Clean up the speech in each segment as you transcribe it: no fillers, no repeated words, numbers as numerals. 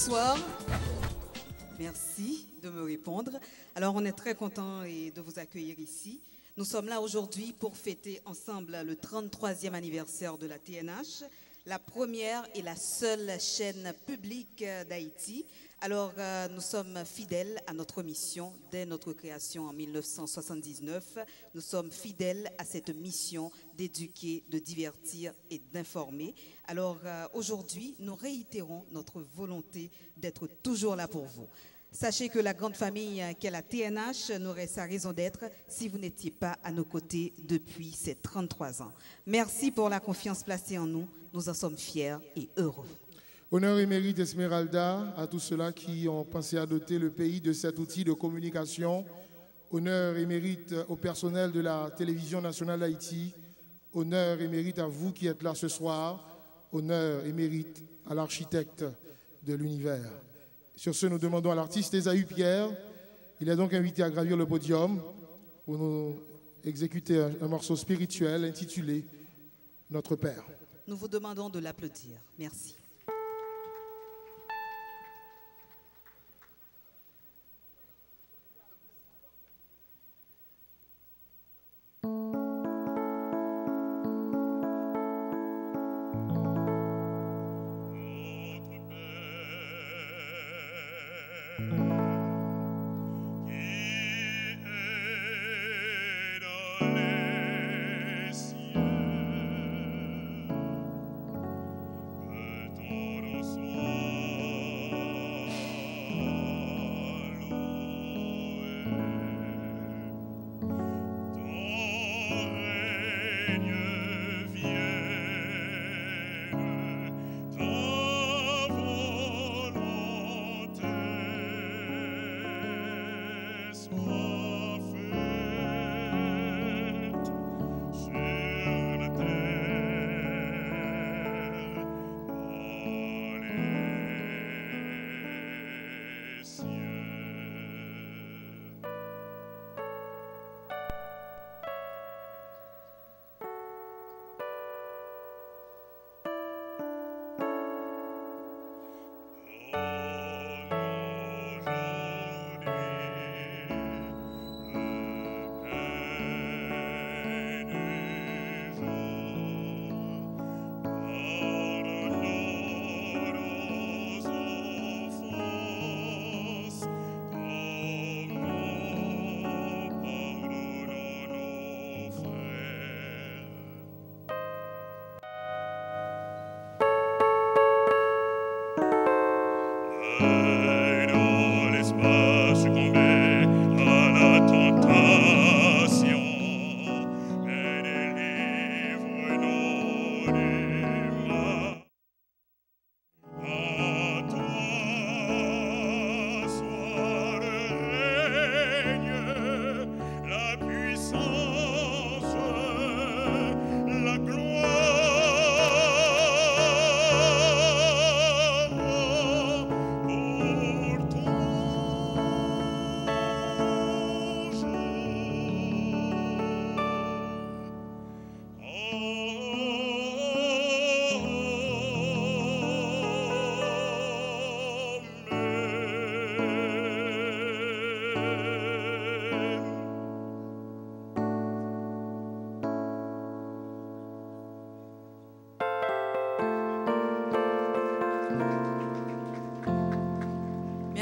Bonsoir. Merci de me répondre. Alors, on est très content de vous accueillir ici. Nous sommes là aujourd'hui pour fêter ensemble le 33e anniversaire de la TNH, la première et la seule chaîne publique d'Haïti. Alors, nous sommes fidèles à notre mission dès notre création en 1979. Nous sommes fidèles à cette mission d'éduquer, de divertir et d'informer. Alors, aujourd'hui, nous réitérons notre volonté d'être toujours là pour vous. Sachez que la grande famille qu'est la TNH n'aurait sa raison d'être si vous n'étiez pas à nos côtés depuis ces 33 ans. Merci pour la confiance placée en nous. Nous en sommes fiers et heureux. Honneur et mérite Esmeralda à tous ceux-là qui ont pensé à doter le pays de cet outil de communication. Honneur et mérite au personnel de la télévision nationale d'Haïti. Honneur et mérite à vous qui êtes là ce soir. Honneur et mérite à l'architecte de l'univers. Sur ce, nous demandons à l'artiste Esaü Pierre. Il est donc invité à gravir le podium pour nous exécuter un morceau spirituel intitulé « Notre Père ». Nous vous demandons de l'applaudir. Merci.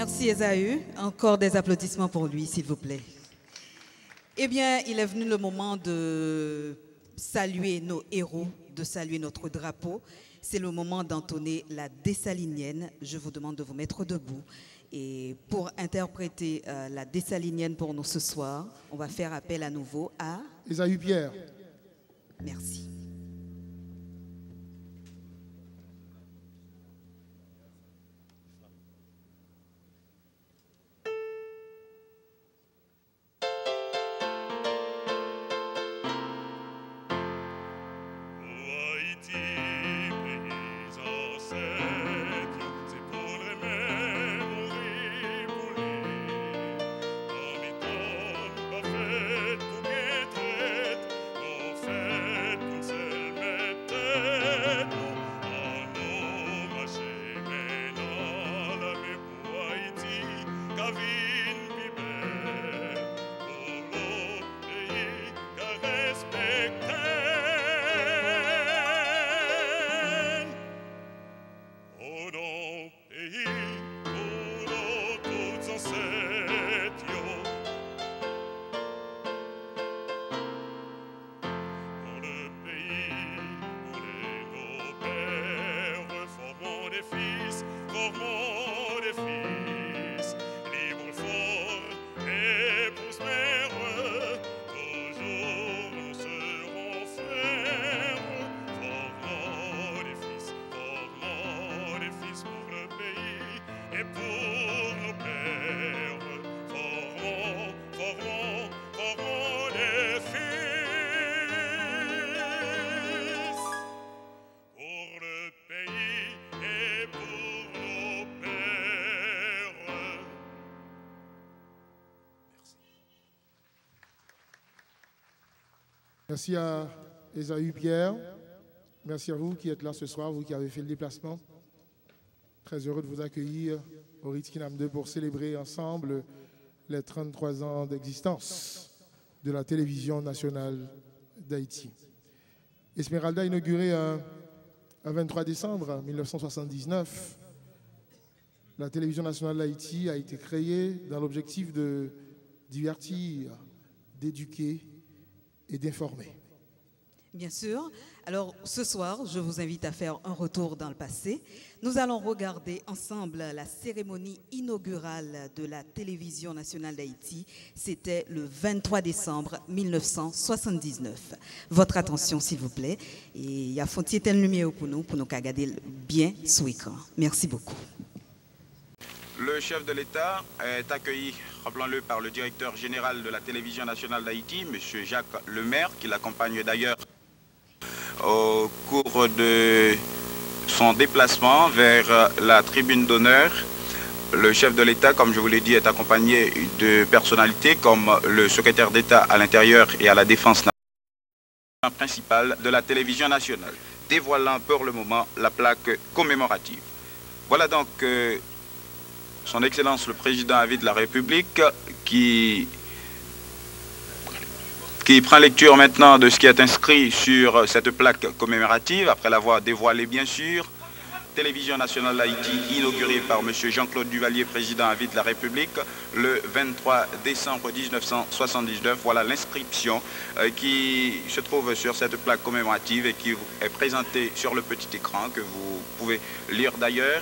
Merci Esaü. Encore des applaudissements pour lui, s'il vous plaît. Eh bien, il est venu le moment de saluer nos héros, de saluer notre drapeau. C'est le moment d'entonner la dessalinienne. Je vous demande de vous mettre debout. Et pour interpréter la dessalinienne pour nous ce soir, on va faire appel à nouveau à Esaü Pierre. Merci. Faites pour Merci à Esaü Pierre. Merci à vous qui êtes là ce soir, vous qui avez fait le déplacement. Très heureux de vous accueillir au Ritz Kinam 2 pour célébrer ensemble les 33 ans d'existence de la télévision nationale d'Haïti. Esmeralda, inaugurée un 23 décembre 1979, la télévision nationale d'Haïti a été créée dans l'objectif de divertir, d'éduquer et d'informer. Bien sûr. Alors ce soir, je vous invite à faire un retour dans le passé. Nous allons regarder ensemble la cérémonie inaugurale de la télévision nationale d'Haïti. C'était le 23 décembre 1979. Votre attention s'il vous plaît. Et il y a fontier telle lumière pour nous regarder bien sous écran. Merci beaucoup. Le chef de l'État est accueilli, rappelons-le, par le directeur général de la télévision nationale d'Haïti, M. Jacques Lemaire, qui l'accompagne d'ailleurs au cours de son déplacement vers la tribune d'honneur. Le chef de l'État, comme je vous l'ai dit, est accompagné de personnalités comme le secrétaire d'État à l'intérieur et à la défense nationale principale de la télévision nationale, dévoilant pour le moment la plaque commémorative. Voilà donc Son Excellence le Président à vie de la République qui prend lecture maintenant de ce qui est inscrit sur cette plaque commémorative, après l'avoir dévoilé bien sûr. Télévision nationale d'Haïti, inaugurée par M. Jean-Claude Duvalier, Président à vie de la République, le 23 décembre 1979. Voilà l'inscription qui se trouve sur cette plaque commémorative et qui est présentée sur le petit écran, que vous pouvez lire d'ailleurs.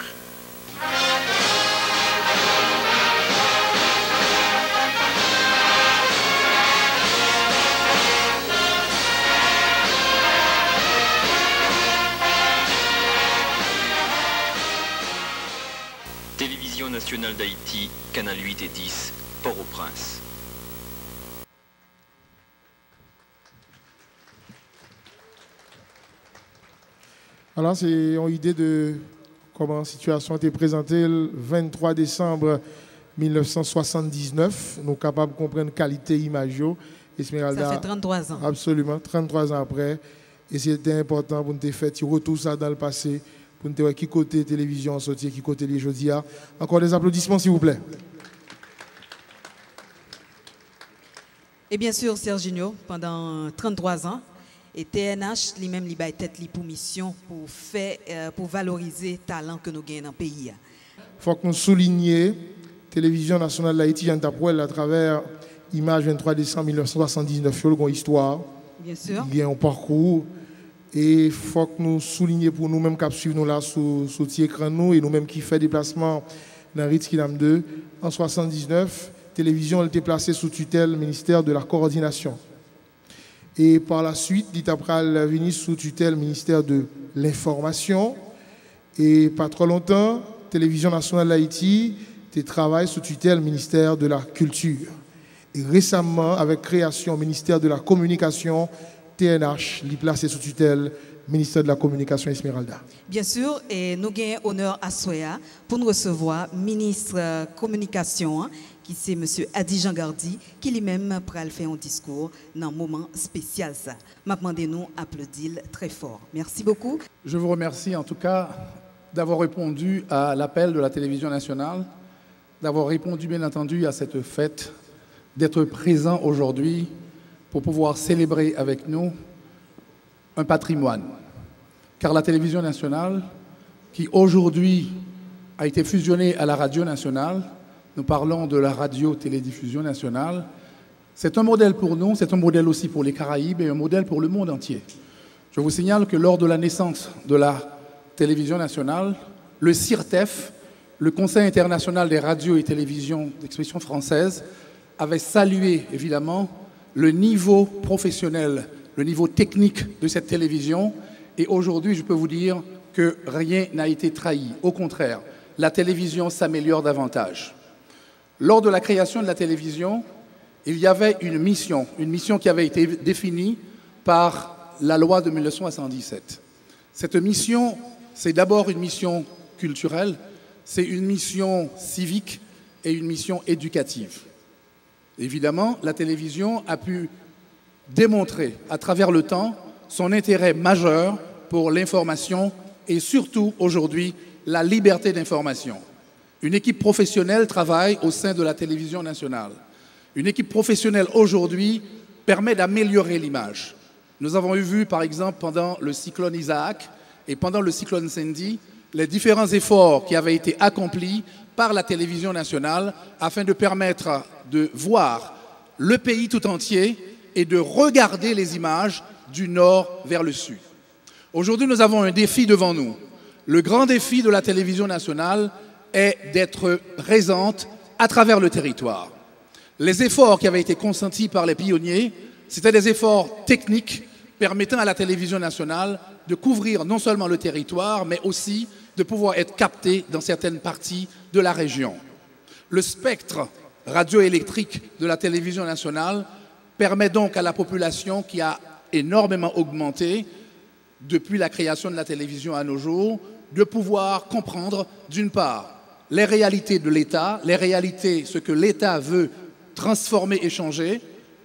Télévision nationale d'Haïti, Canal 8 et 10, Port-au-Prince. Alors, c'est une idée de comment la situation a été présentée le 23 décembre 1979. Nous sommes capables de comprendre la qualité image. Esmeralda, ça fait 33 ans. Absolument, 33 ans après. Et c'était important pour nous faire retour ça dans le passé. Pour nous voir qui côté télévision sorti, qui côté les jeudi. Encore des applaudissements, s'il vous plaît. Et bien sûr, Serginho, pendant 33 ans, et TNH lui-même lui tête pour mission pour valoriser le talent que nous gagnons dans le pays. Il faut que nous soulignions télévision nationale d'Haïti à travers l'image 23 décembre 1979, il y a une histoire. Bien sûr. Il y a un parcours. Et il faut que nous soulignions pour nous-mêmes qui suivons là sur l'écran nous et nous-mêmes qui faisons déplacement dans Ritz Kinam 2. En 1979, la télévision a été placée sous tutelle ministère de la coordination. Et par la suite, l'ITAPRAL est venu sous tutelle ministère de l'information. Et pas trop longtemps, Télévision nationale d'Haïti travaille sous tutelle ministère de la culture. Et récemment, avec création ministère de la communication, TNH, l'y placé sous tutelle ministère de la communication Esmeralda. Bien sûr, et nous avons honneur à Soya pour nous recevoir ministre communication, qui c'est M. Adi Jean-Gardi, qui lui-même pral faire un discours dans un moment spécial. M'a demandé nous applaudir très fort. Merci beaucoup. Je vous remercie en tout cas d'avoir répondu à l'appel de la télévision nationale, d'avoir répondu bien entendu à cette fête, d'être présent aujourd'hui pour pouvoir célébrer avec nous un patrimoine. Car la télévision nationale, qui aujourd'hui a été fusionnée à la radio nationale, nous parlons de la radio-télédiffusion nationale, c'est un modèle pour nous, c'est un modèle aussi pour les Caraïbes et un modèle pour le monde entier. Je vous signale que lors de la naissance de la télévision nationale, le CIRTEF, le Conseil international des radios et télévisions d'expression française, avait salué évidemment le niveau professionnel, le niveau technique de cette télévision. Et aujourd'hui, je peux vous dire que rien n'a été trahi. Au contraire, la télévision s'améliore davantage. Lors de la création de la télévision, il y avait une mission qui avait été définie par la loi de 1977. Cette mission, c'est d'abord une mission culturelle, c'est une mission civique et une mission éducative. Évidemment, la télévision a pu démontré à travers le temps son intérêt majeur pour l'information et surtout aujourd'hui la liberté d'information. Une équipe professionnelle travaille au sein de la télévision nationale. Une équipe professionnelle aujourd'hui permet d'améliorer l'image. Nous avons vu par exemple pendant le cyclone Isaac et pendant le cyclone Sandy les différents efforts qui avaient été accomplis par la télévision nationale afin de permettre de voir le pays tout entier et de regarder les images du nord vers le sud. Aujourd'hui, nous avons un défi devant nous. Le grand défi de la télévision nationale est d'être présente à travers le territoire. Les efforts qui avaient été consentis par les pionniers, c'était des efforts techniques permettant à la télévision nationale de couvrir non seulement le territoire, mais aussi de pouvoir être capté dans certaines parties de la région. Le spectre radioélectrique de la télévision nationale permet donc à la population qui a énormément augmenté depuis la création de la télévision à nos jours, de pouvoir comprendre, d'une part, les réalités de l'État, les réalités, ce que l'État veut transformer et changer,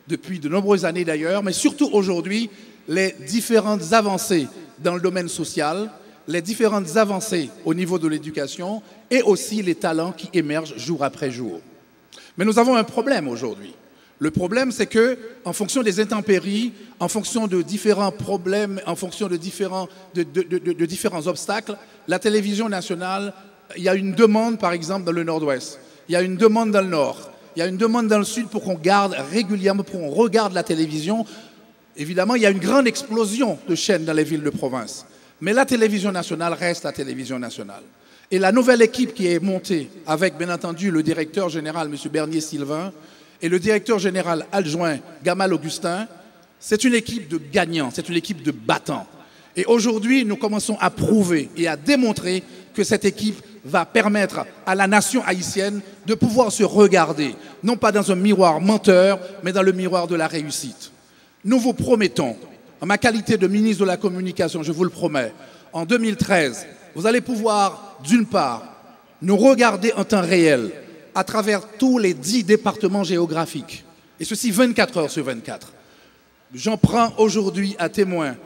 depuis de nombreuses années d'ailleurs, mais surtout aujourd'hui, les différentes avancées dans le domaine social, les différentes avancées au niveau de l'éducation et aussi les talents qui émergent jour après jour. Mais nous avons un problème aujourd'hui. Le problème, c'est que, en fonction des intempéries, en fonction de différents problèmes, en fonction de différents obstacles, la télévision nationale, il y a une demande, par exemple, dans le nord-ouest. Il y a une demande dans le nord. Il y a une demande dans le sud pour qu'on garde régulièrement, pour qu'on regarde la télévision. Évidemment, il y a une grande explosion de chaînes dans les villes de province. Mais la télévision nationale reste la télévision nationale. Et la nouvelle équipe qui est montée, avec, bien entendu, le directeur général, M. Bernier-Sylvain, et le directeur général adjoint, Gamal Augustin, c'est une équipe de gagnants, c'est une équipe de battants. Et aujourd'hui, nous commençons à prouver et à démontrer que cette équipe va permettre à la nation haïtienne de pouvoir se regarder, non pas dans un miroir menteur, mais dans le miroir de la réussite. Nous vous promettons, en ma qualité de ministre de la Communication, je vous le promets, en 2013, vous allez pouvoir, d'une part, nous regarder en temps réel, à travers tous les 10 départements géographiques, et ceci 24 heures sur 24. J'en prends aujourd'hui à témoin,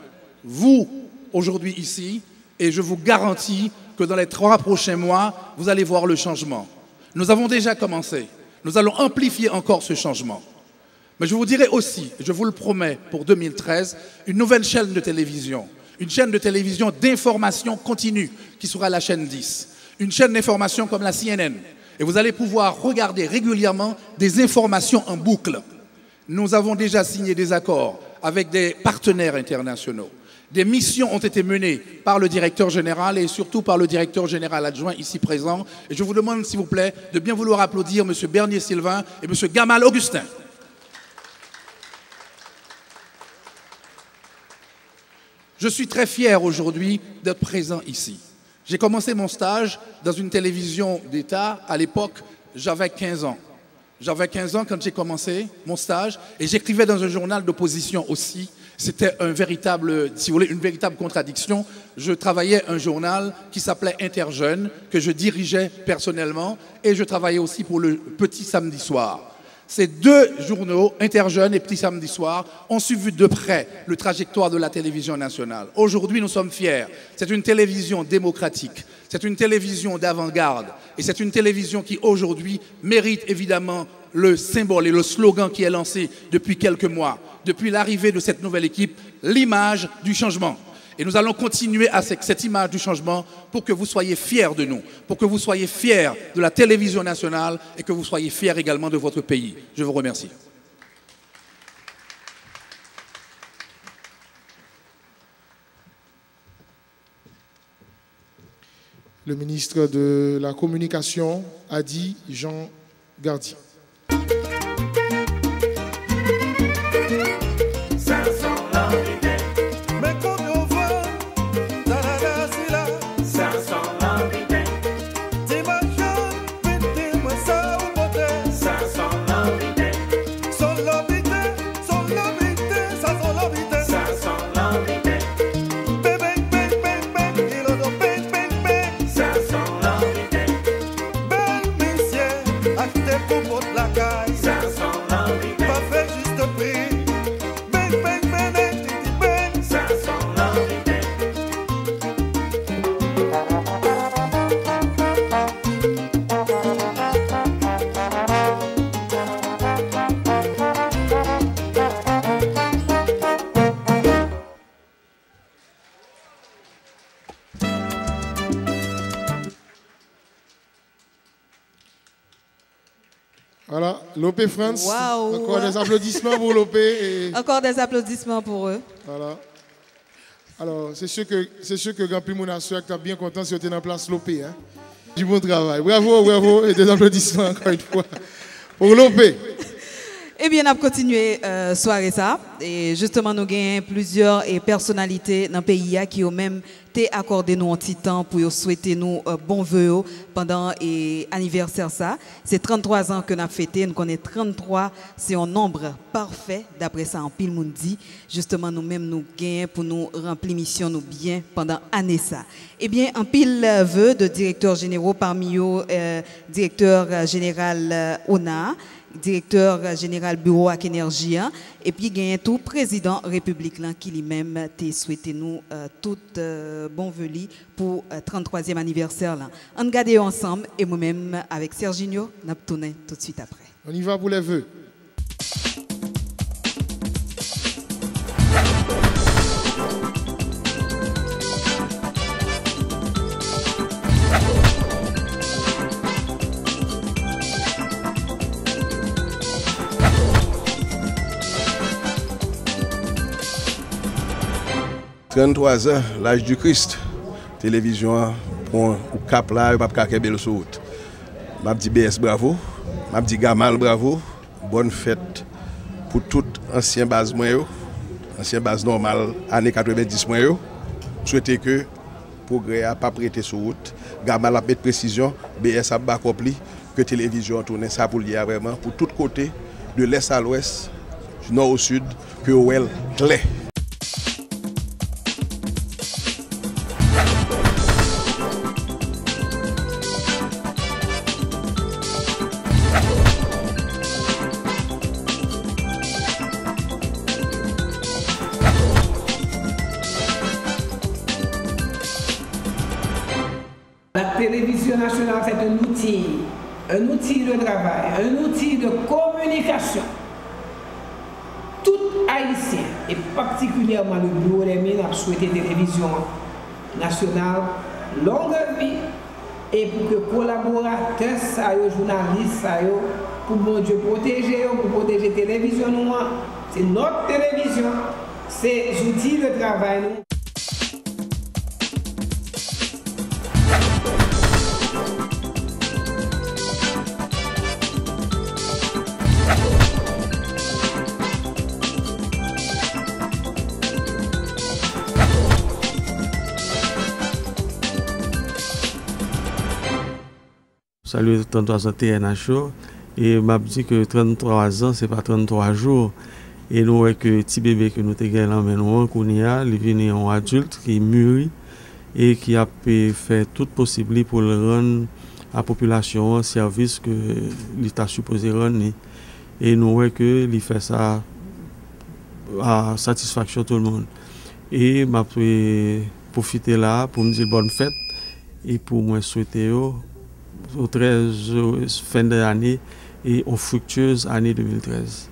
vous, aujourd'hui ici, et je vous garantis que dans les 3 prochains mois, vous allez voir le changement. Nous avons déjà commencé, nous allons amplifier encore ce changement. Mais je vous dirai aussi, je vous le promets, pour 2013, une nouvelle chaîne de télévision, une chaîne de télévision d'information continue, qui sera la chaîne 10, une chaîne d'information comme la CNN. Et vous allez pouvoir regarder régulièrement des informations en boucle. Nous avons déjà signé des accords avec des partenaires internationaux. Des missions ont été menées par le directeur général et surtout par le directeur général adjoint ici présent. Et je vous demande, s'il vous plaît, de bien vouloir applaudir M. Bernier-Sylvain et M. Gamal Augustin. Je suis très fier aujourd'hui d'être présent ici. J'ai commencé mon stage dans une télévision d'État. À l'époque, j'avais 15 ans. J'avais 15 ans quand j'ai commencé mon stage et j'écrivais dans un journal d'opposition aussi. C'était un véritable, si vous voulez, une véritable contradiction. Je travaillais un journal qui s'appelait Interjeunes, que je dirigeais personnellement, et je travaillais aussi pour le Petit Samedi Soir. Ces 2 journaux, Interjeunes et Petit Samedi Soir, ont suivi de près le trajectoire de la télévision nationale. Aujourd'hui, nous sommes fiers. C'est une télévision démocratique, c'est une télévision d'avant-garde, et c'est une télévision qui, aujourd'hui, mérite évidemment le symbole et le slogan qui est lancé depuis quelques mois, depuis l'arrivée de cette nouvelle équipe, l'image du changement. Et nous allons continuer à cette image du changement pour que vous soyez fiers de nous, pour que vous soyez fiers de la télévision nationale et que vous soyez fiers également de votre pays. Je vous remercie. Le ministre de la Communication, Adi Jean Gardi. Como Voilà, Lopé France. Wow. Encore des applaudissements pour Lopé. Et... Encore des applaudissements pour eux. Voilà. Alors, c'est sûr que Gampi Mounassoua tu bien content si tu es dans la place Lopé. Hein? Du bon travail. Bravo, bravo. Et des applaudissements encore une fois pour Lopé. Eh bien, on a continué soirée ça. Et justement, nous avons plusieurs personnalités dans le pays qui ont même accordé nous un petit temps pour souhaiter nous bon vœu pendant l'anniversaire ça. C'est 33 ans que nous avons fêté. Nous connaissons 33, c'est un nombre parfait. D'après ça, en pile monde dit. Justement, nous-mêmes, nous gagnons pour nous remplir mission nous bien pendant l'année ça. Eh bien, en pile vœu de directeurs généraux, parmi eux, directeur général ONA, directeur général bureau avec énergie et puis gagne tout président république qui lui-même t'a souhaité nous tout bon vœu pour 33e anniversaire là. On regarde ensemble et moi-même avec Serginho, n'a tourné tout de suite après. On y va pour les vœux. « 33 ans, l'âge du Christ. Télévision, pour cap là, pas qu'à belle saute. M'a dit BS bravo, m'a dit Gamal bravo. Bonne fête pour toute ancien base moyen, ancien base normale année 90 moyen. Souhaitez que progrès a pas prêté sur route. Gamal a mis précision, BS a bas accompli que télévision tourne ça pour lier vraiment pour tous côtés de l'est à l'ouest, du nord au sud que well clair. La télévision nationale, c'est un outil de travail, un outil de communication. Tout haïtien, et particulièrement le bureau des mines, a souhaité télévision nationale longue vie et pour que collaborateurs, journalistes, pour mon Dieu protéger, pour protéger la télévision, c'est notre télévision, c'est outils de travail. Salut 33 ans TNH et m'a dit que 33 ans c'est pas 33 jours et nous voyons que petit bébé que nous avons là maintenant qu'on y a, il vient un adulte qui mûri et qui a fait tout possible pour le rendre à la population un service que l'État supposé rendre et nous voyons que il fait ça à satisfaction de tout le monde et m'a profiter là pour me dire bonne fête et pour moi souhaiter au 13 fin de l'année et aux fructueuses année 2013.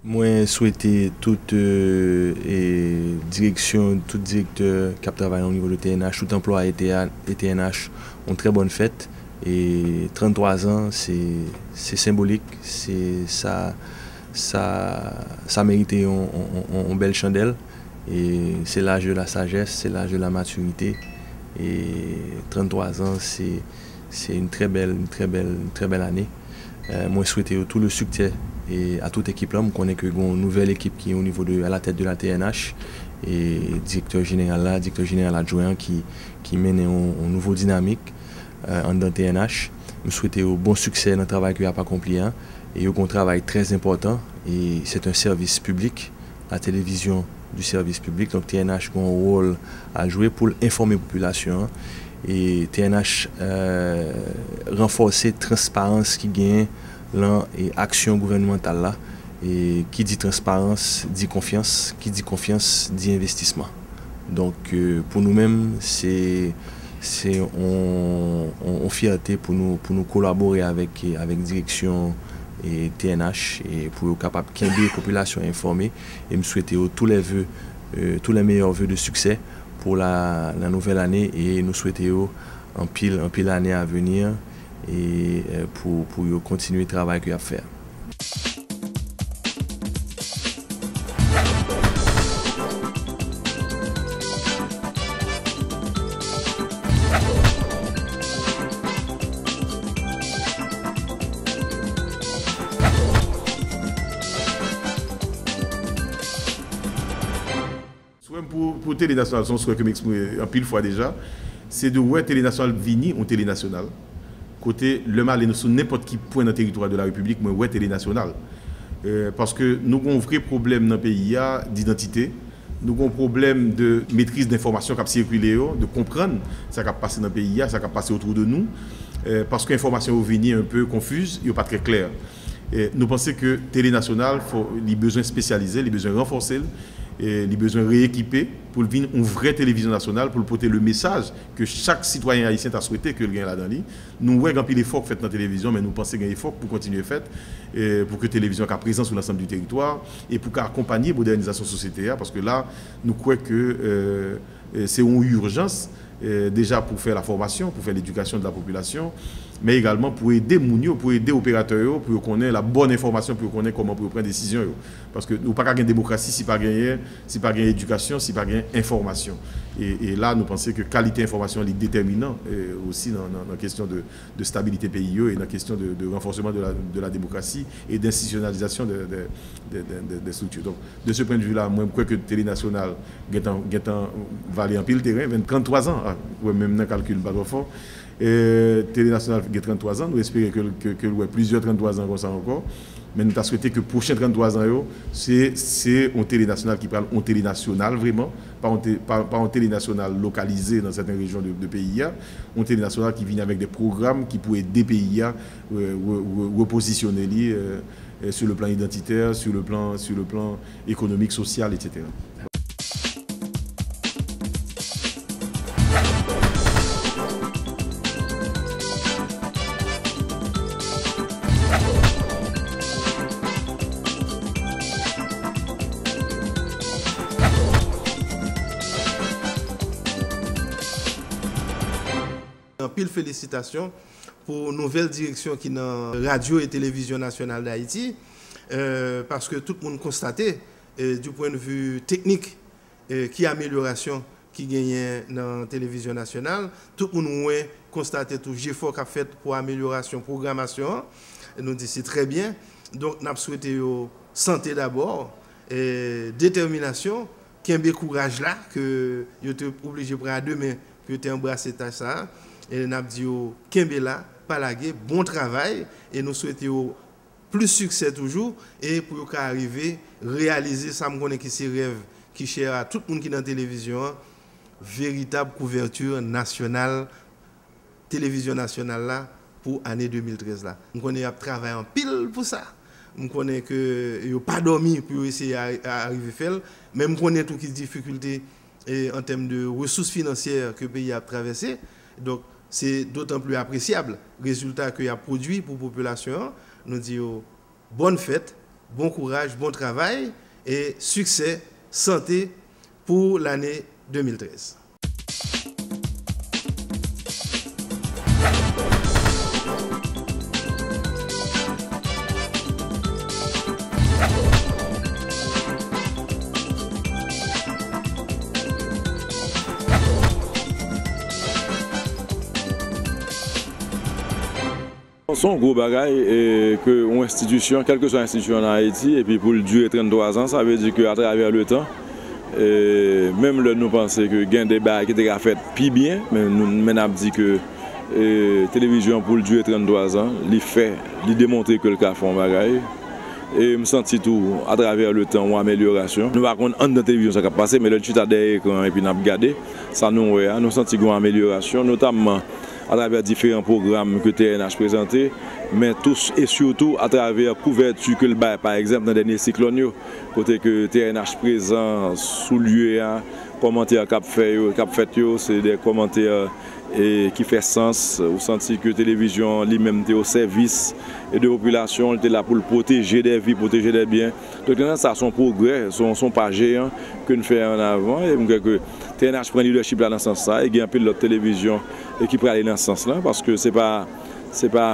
Moi, souhaiter toute direction, tout directeur qui travaille au niveau de TNH, tout employé et TNH ont très bonne fête. Et 33 ans, c'est symbolique, ça mérite une belle chandelle. Et c'est l'âge de la sagesse, c'est l'âge de la maturité. Et 33 ans, c'est une très belle année. Moi, souhaiter tout le succès. Et à toute équipe là, on connaît que une nouvelle équipe qui est au niveau à la tête de la TNH et directeur général adjoint qui mène une nouvelle dynamique dans TNH. Je souhaite un bon succès dans le travail qu'il a accompli et un travail très important et c'est un service public, la télévision du service public, donc TNH a un rôle à jouer pour informer la population et TNH renforcer la transparence qui gagne et action gouvernementale là et qui dit transparence dit confiance, qui dit confiance dit investissement. Donc pour nous-mêmes c'est c'est une fierté pour nous collaborer avec direction et TNH et pour être capable de la population informée et me souhaiter tous les meilleurs vœux de succès pour la nouvelle année et nous souhaitons en pile année à venir et pour continuer le travail qu'il y a à faire. Pour Télé Nationale, son souhait que m'exprime en pile fois déjà, c'est de voir Télé Nationale venir en Télé Nationale. Côté le mal est sur n'importe qui point dans le territoire de la République, mais ouais Télé Nationale. Parce que nous avons un vrai problème dans le pays d'identité. Nous avons un problème de maîtrise d'informations qui a circulé, de comprendre ce qui a passé dans le pays, ce qui a passé autour de nous. Parce que l'information est venue un peu confuse, il n'est pas très claire. Nous pensons que Télé Nationale, il a besoin spécialisé, il a besoin renforcer. Et il a besoin de rééquiper pour venir une vraie télévision nationale pour porter le message que chaque citoyen haïtien a souhaité que le gagne là-dedans. Nous voyons un peu l'effort fait dans la télévision, mais nous pensons qu'il y a un effort pour continuer à faire pour que la télévision soit présente sur l'ensemble du territoire et pour accompagner la modernisation sociétaire. Parce que là, nous croyons que c'est une urgence déjà pour faire la formation, pour faire l'éducation de la population, mais également pour aider Mounio, pour aider les opérateurs, pour connaître la bonne information, pour connaître comment prendre des décisions. Parce que nous n'avons pas gagner démocratie si pas gagner éducation, si pas gagner information. Et là, nous pensons que qualité d'information est déterminant aussi dans la question de stabilité pays et dans la question de renforcement de la démocratie et d'institutionnalisation des structures. Donc, de ce point de vue-là, moi, je crois que Télé Nationale va aller en pile terrain, 33 ans, même dans le calcul, pas trop fort. Télé Nationale a 33 ans, nous espérons que plusieurs 33 ans comme ça encore. Mais nous avons souhaité que les prochains 33 ans, c'est une Télé Nationale qui parle en Télé Nationale vraiment, pas en Télé Nationale localisée dans certaines régions de pays, une Télé Nationale qui vient avec des programmes qui pourraient aider pays à repositionner sur le plan identitaire, sur le plan économique, social, etc. Pile félicitations pour la nouvelle direction qui est dans Radio et Télévision Nationale d'Haïti, parce que tout le monde constatait, du point de vue technique, qui amélioration qui gagne dans la Télévision Nationale. Tout le monde a constaté tout l'effort qu'a fait pour amélioration programmation. Et nous dit c'est très bien. Donc, nous avons souhaité santé d'abord, détermination, qu'il y ait un courage là, que vous êtes obligé de prendre demain, que vous embrassé ça. Et nous avons dit, Kembela, Palagé, bon travail, et nous souhaitons plus succès toujours, et pour arriver à réaliser ça, je connais que c'est rêve qui cher à tout le monde qui est dans la télévision, véritable couverture nationale, télévision nationale là, pour l'année 2013 là. Je connais à travailler en pile pour ça. Je connais que il pas dormi pour essayer à arriver à faire, mais je connais toutes les difficultés en termes de ressources financières que le pays a traversé. Donc, c'est d'autant plus appréciable le résultat qu'il a produit pour la population. Nous disons bonne fête, bon courage, bon travail et succès, santé pour l'année 2013. C'est un gros bagage et que une institution, quelle que soit l'institution en Haïti, et puis pour durer 33 ans, ça veut dire qu'à travers le temps, même là nous pensons que il y a des bagages qui étaient faits plus bien, mais nous avons dit que la télévision pour durer 33 ans, il démontre que le cas fait un bagage. Et je me sens tout à travers le temps, une amélioration. Nous ne pouvons pas dans la télévision ça qui a passé, mais le tu as derrière l'écran et puis nous avons regardé, ça nous senti une amélioration, notamment à travers différents programmes que TNH présenté, mais tous et surtout à travers la couverture que le bail, par exemple, dans le dernier cyclone, côté que TNH présent sous lieu, commentaires cap fait, c'est des commentaires et qui fait sens. Vous sentez que la télévision lui-même est au service de la population, elle est là pour le protéger des vies, protéger des biens. Donc ça, son progrès, son pas géant que nous faisons en avant. Et je crois que TNH prend le leadership là dans ce sens-là, et il y a un peu de l'autre télévision qui peut aller dans ce sens-là, parce que c'est pas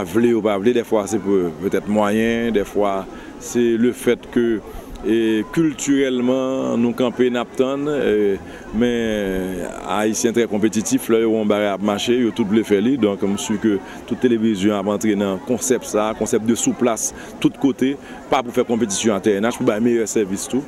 voulu ou pas voulu, des fois c'est peut-être moyen, des fois c'est le fait que culturellement nous camper n'aptan, mais haïtien très compétitif là on va marcher, ils tout le faire donc comme sûr que toute télévision a entré dans concept de sous-place tout côté, pas pour faire compétition en TNH pour un meilleur service tout.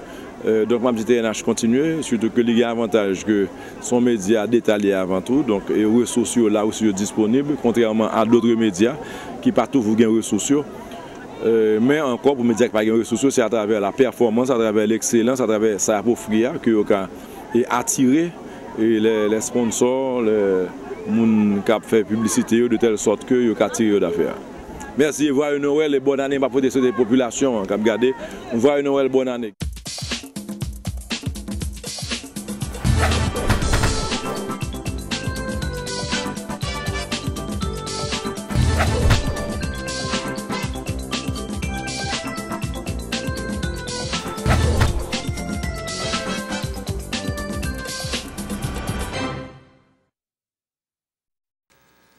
Donc ma petite TNH continue, surtout que il y a avantage que son média détaillé avant tout, donc les ressources sociaux là aussi disponibles, contrairement à d'autres médias qui partout vous gagnent ressources sociaux. Mais encore pour me dire que les réseaux sociaux, c'est à travers la performance, à travers l'excellence, à travers ça pour offrir que vous attirer les sponsors, les gens qui font publicité de telle sorte que vous attirez d'affaires. Merci, voyez Noël et bonne année, ma protection des populations, comme regardez, voyez Noël, bonne année.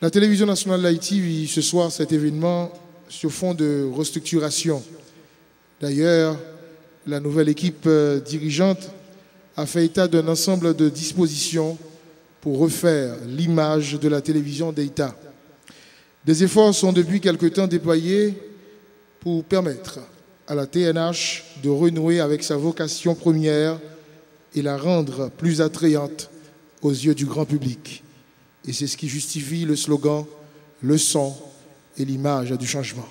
La télévision nationale d'Haïti vit ce soir cet événement sur fond de restructuration. D'ailleurs, la nouvelle équipe dirigeante a fait état d'un ensemble de dispositions pour refaire l'image de la télévision d'État. Des efforts sont depuis quelque temps déployés pour permettre à la TNH de renouer avec sa vocation première et la rendre plus attrayante aux yeux du grand public. Et c'est ce qui justifie le slogan « Le son et l'image du changement ».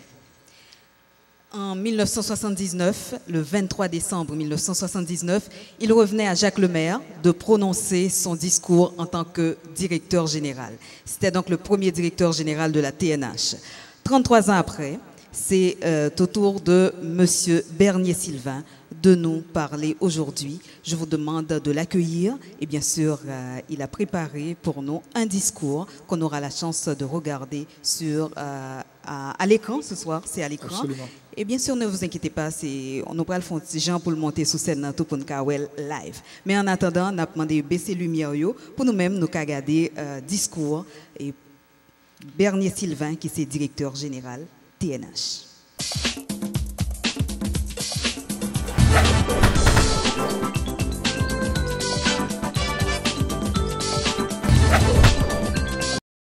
En 1979, le 23 décembre 1979, il revenait à Jacques Lemaire de prononcer son discours en tant que directeur général. C'était donc le premier directeur général de la TNH. 33 ans après, c'est au tour de M. Bernier-Sylvain de nous parler aujourd'hui. Je vous demande de l'accueillir et bien sûr, il a préparé pour nous un discours qu'on aura la chance de regarder à l'écran ce soir, c'est à l'écran. Absolument. Et bien sûr, ne vous inquiétez pas, on nous prend le gens pour le monter sous scène tout pour nous live. Mais en attendant, on a demandé de baisser la lumière pour nous-mêmes nous regarder discours et Bernier-Sylvain qui est directeur général TNH.